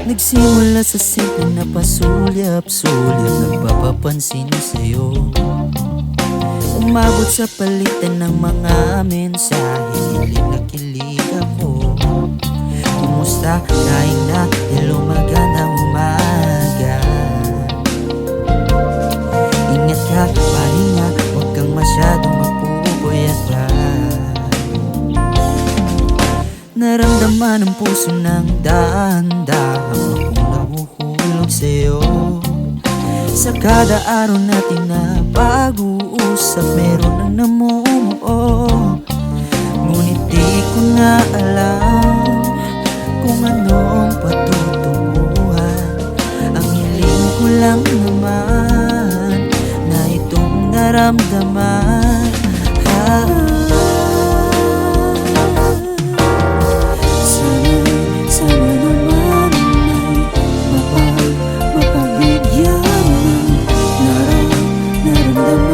Nagsimula sa simple na pasulyap-sulyap, nagpapapansin sa'yo. Umabot sa palitan ng mga mensahe, kilig na kilig ako. Kumusta? Kain na? Hello, magandang umaga. Ingat ka, pahinga, huwag kang masyadong magpupuyat pa. Naramdaman ang puso ng dahan-dahan akong nahuhulog sa'yo. Sa kada araw natin na pag-uusap, meron na namumuo. Ngunit di ko na alam kung anong patutunguhan. Ang hiling ko lang naman na itong naramdaman. Sana naman ay mapagbigyan ng naramdaman.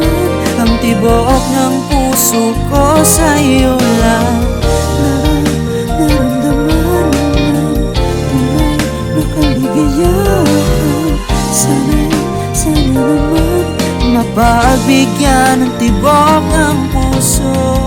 Ang tibok ng puso ko sa'yo lang naramdaman naman. Tunay na kaligayahan. Sana naman mapagbigyan ng tibok ng puso.